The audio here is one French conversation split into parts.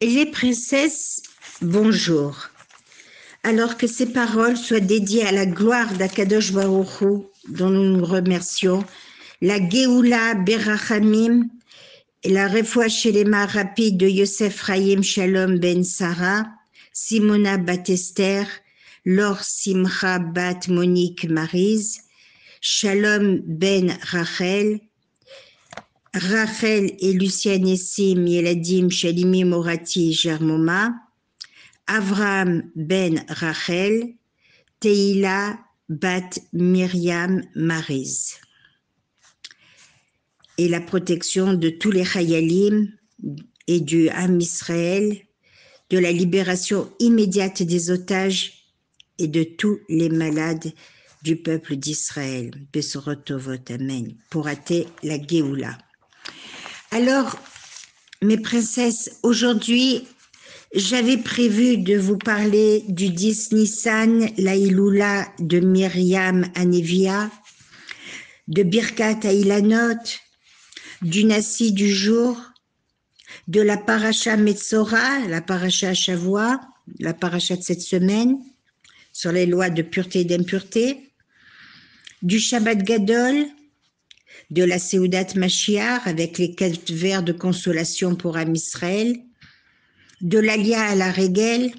Les princesses, bonjour. Alors que ces paroles soient dédiées à la gloire d'Akadosh Baruch Hu, dont nous nous remercions, la Géoula Berachamim et la Refoua Shelema rapide de Yosef Chaim Shalom Ben Sarah, Simona Bat Esther, Laure Simcha Bat Monique Maryse, Shalom Ben Rachel, Rachel et Luciane Essim Yeladim Shalimi Morati Germoma, Avraham Ben Rachel, Teila Bat Myriam Maryse. Et la protection de tous les Chayalim et du Ham Israël, de la libération immédiate des otages et de tous les malades du peuple d'Israël. Besorot Tovot, Amen. Pour hâter la Géoula. Alors, mes princesses, aujourd'hui, j'avais prévu de vous parler du 10 Nissan, la Iloula de Myriam Anevia, de Birkat Ailanot, du Nassi du jour, de la Paracha Metzora, la Paracha Shavua, la Paracha de cette semaine, sur les lois de pureté et d'impureté, du Shabbat Gadol, de la Seudat Mashiach avec les 4 vers de consolation pour Am Israël, de l'Alia à la Régel.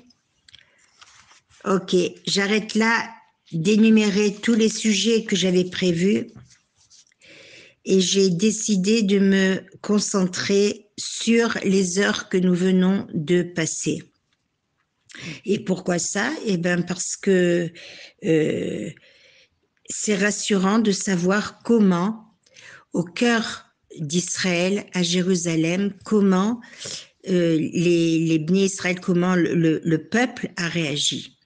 Ok, j'arrête là d'énumérer tous les sujets que j'avais prévus et j'ai décidé de me concentrer sur les heures que nous venons de passer. Et pourquoi ça? Eh bien parce que c'est rassurant de savoir comment, au cœur d'Israël, à Jérusalem, comment les Bnei Israël, comment le peuple a réagi.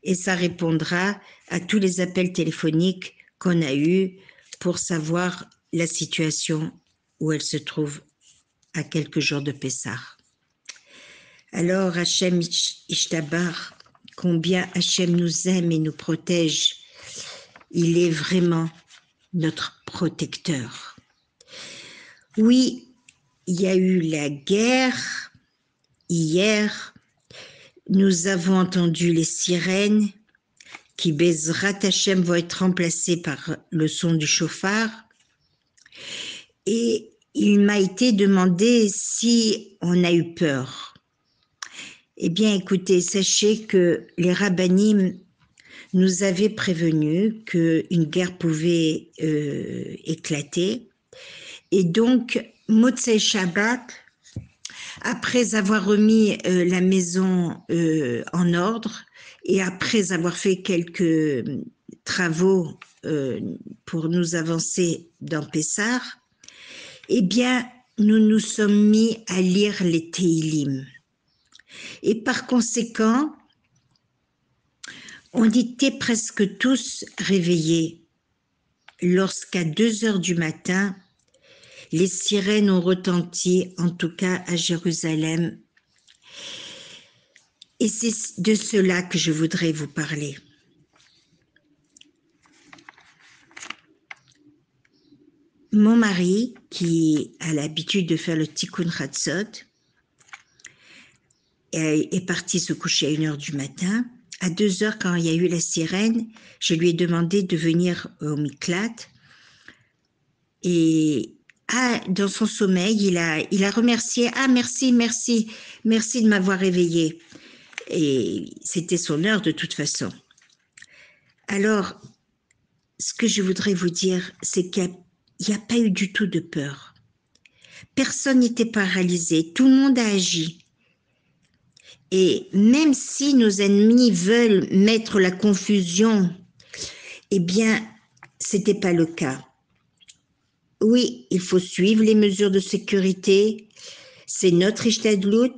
Et ça répondra à tous les appels téléphoniques qu'on a eus pour savoir la situation où elle se trouve à quelques jours de Pessah. Alors, Hachem Ishtabar, combien Hachem nous aime et nous protège. Il est vraiment notre protecteur. Oui, il y a eu la guerre. Hier, nous avons entendu les sirènes qui, Bezrat Hachem, vont être remplacées par le son du chauffard. Et il m'a été demandé si on a eu peur. Eh bien, écoutez, sachez que les rabbinim nous avaient prévenu qu'une guerre pouvait éclater. Et donc, Motzei Shabbat, après avoir remis la maison en ordre et après avoir fait quelques travaux pour nous avancer dans Pessah, eh bien, nous nous sommes mis à lire les Teilim. Et par conséquent, on était presque tous réveillés lorsqu'à 2 heures du matin, les sirènes ont retenti, en tout cas à Jérusalem. Et c'est de cela que je voudrais vous parler. Mon mari, qui a l'habitude de faire le Tikkun Chatzot, est parti se coucher à 1 heure du matin. À 2 heures, quand il y a eu la sirène, je lui ai demandé de venir au Miklat. Et dans son sommeil, il a remercié. Ah, merci de m'avoir réveillé. Et c'était son heure de toute façon. Alors, ce que je voudrais vous dire, c'est qu'il n'y a pas eu du tout de peur. Personne n'était paralysé, tout le monde a agi. Et même si nos ennemis veulent mettre la confusion, eh bien, c'était pas le cas. Oui, il faut suivre les mesures de sécurité, c'est notre ishtadlout,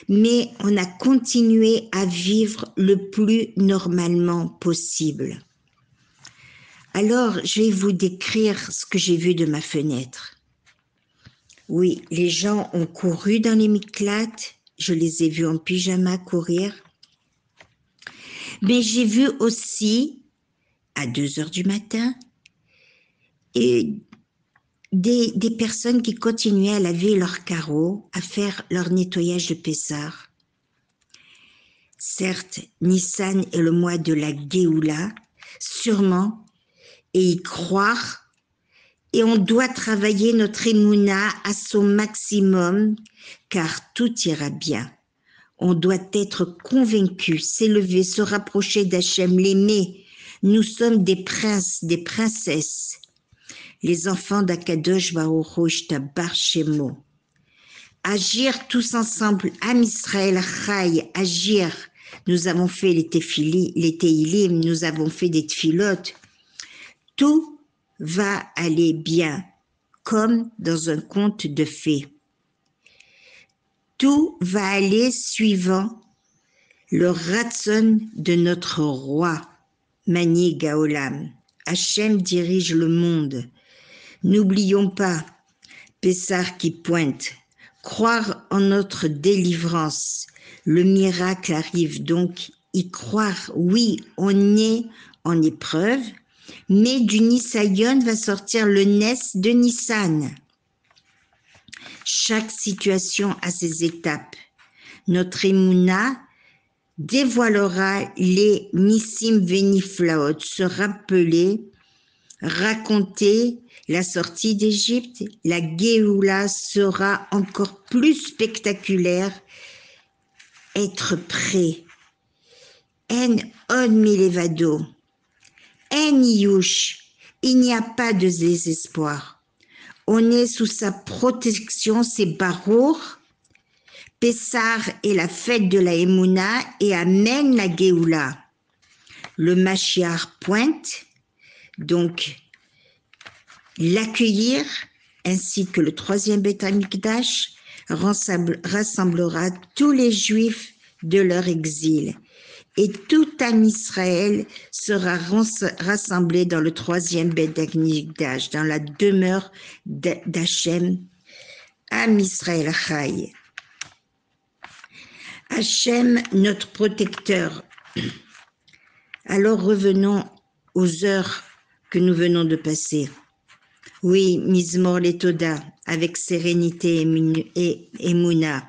mais on a continué à vivre le plus normalement possible. Alors, je vais vous décrire ce que j'ai vu de ma fenêtre. Oui, les gens ont couru dans les miklats, je les ai vus en pyjama courir. Mais j'ai vu aussi, à 2 heures du matin, et des personnes qui continuaient à laver leurs carreaux, à faire leur nettoyage de Pessah. Certes, Nissan est le mois de la Géoula, sûrement, et y croire, et on doit travailler notre émouna à son maximum, car tout ira bien. On doit être convaincu, s'élever, se rapprocher d'Hachem, l'aimer. Nous sommes des princes, des princesses, les enfants d'Akadosh Baruch Hu Ishtabar Shemo. Agir tous ensemble, Am Israël Chai, agir. Nous avons fait les Teilim, nous avons fait des tfilotes. Tout va aller bien, comme dans un conte de fées. Tout va aller suivant le ratson de notre roi, Mani Gaolam. Hachem dirige le monde. N'oublions pas, Pessah qui pointe, croire en notre délivrance. Le miracle arrive donc, y croire, oui, on est en épreuve, mais du Nisayon va sortir le Nes de Nissan. Chaque situation a ses étapes. Notre Emouna dévoilera les Nissim Veniflaot, se rappeler, raconter la sortie d'Égypte. La Géoula sera encore plus spectaculaire. Être prêt. En on milevado. En yush. Il n'y a pas de désespoir. On est sous sa protection, c'est Barour. Pessah est la fête de la Emouna et amène la Géoula. Le Mashiach pointe, donc l'accueillir, ainsi que le troisième Beth Amikdash, rassemblera tous les Juifs de leur exil. Et tout Am Israël sera rassemblé dans le troisième Beth Amikdash, dans la demeure d'Hachem, Am Israël Chai. Hachem, notre protecteur. Alors revenons aux heures que nous venons de passer. Oui, Mizmor Letoda, avec sérénité et Emouna.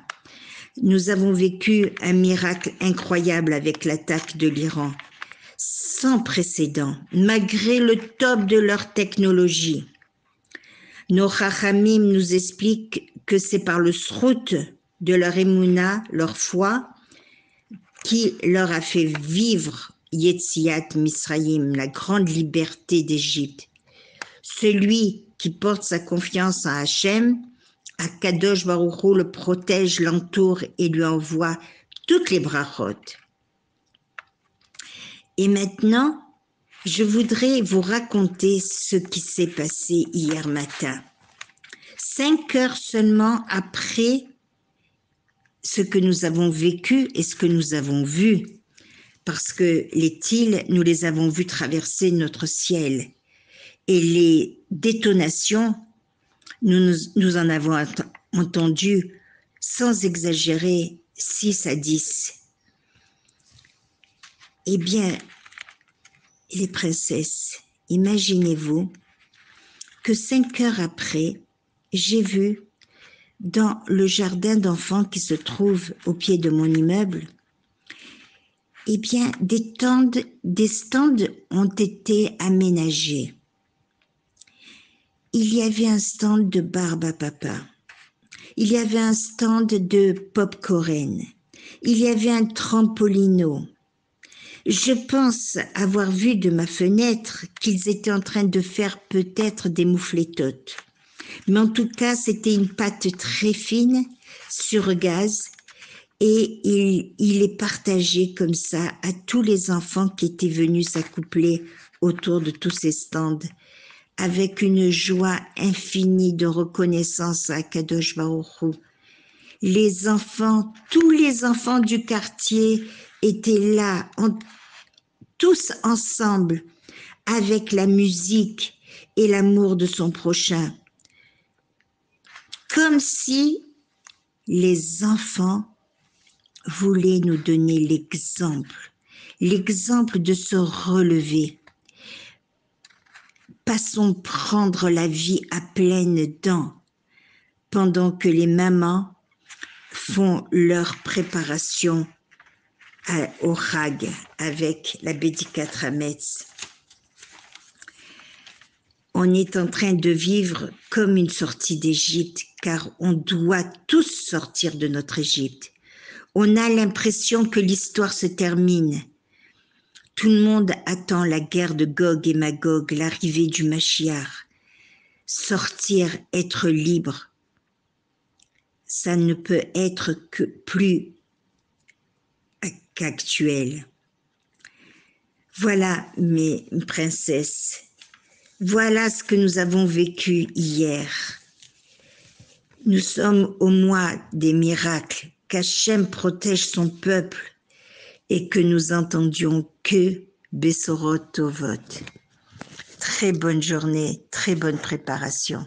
Nous avons vécu un miracle incroyable avec l'attaque de l'Iran, sans précédent, malgré le top de leur technologie. Nos Chachamim nous expliquent que c'est par le srout de leur Emouna, leur foi, qui leur a fait vivre Yetziat Misraïm, la grande liberté d'Égypte. Celui qui porte sa confiance en Hachem, Akadosh Baruch Hu le protège, l'entoure et lui envoie toutes les brachot. Et maintenant, je voudrais vous raconter ce qui s'est passé hier matin. 5 heures seulement après ce que nous avons vécu et ce que nous avons vu, parce que les tirs, nous les avons vus traverser notre ciel. Et les détonations, nous en avons entendu, sans exagérer, 6 à 10. Eh bien, les princesses, imaginez-vous que 5 heures après, j'ai vu dans le jardin d'enfants qui se trouve au pied de mon immeuble, eh bien, des stands ont été aménagés. Il y avait un stand de barbe à papa. Il y avait un stand de popcorn. Il y avait un trampolino. Je pense avoir vu de ma fenêtre qu'ils étaient en train de faire peut-être des moufletotes. Mais en tout cas, c'était une pâte très fine sur gaz et il est partagé comme ça à tous les enfants qui étaient venus s'accoupler autour de tous ces stands, avec une joie infinie de reconnaissance à Kadosh Baruch Hu. Les enfants, tous les enfants du quartier étaient là, tous ensemble, avec la musique et l'amour de son prochain. Comme si les enfants voulaient nous donner l'exemple de se relever. passons prendre la vie à pleines dents pendant que les mamans font leur préparation au Hag avec la Bédicat Hametz. On est en train de vivre comme une sortie d'Égypte, car on doit tous sortir de notre Égypte. On a l'impression que l'histoire se termine. Tout le monde attend la guerre de Gog et Magog, l'arrivée du Mashiach. Sortir, être libre, ça ne peut être que plus qu'actuel. Voilà, mes princesses. Voilà ce que nous avons vécu hier. Nous sommes au mois des miracles, qu'Hachem protège son peuple et que nous entendions que Bessorot Tovot. Très bonne journée, très bonne préparation.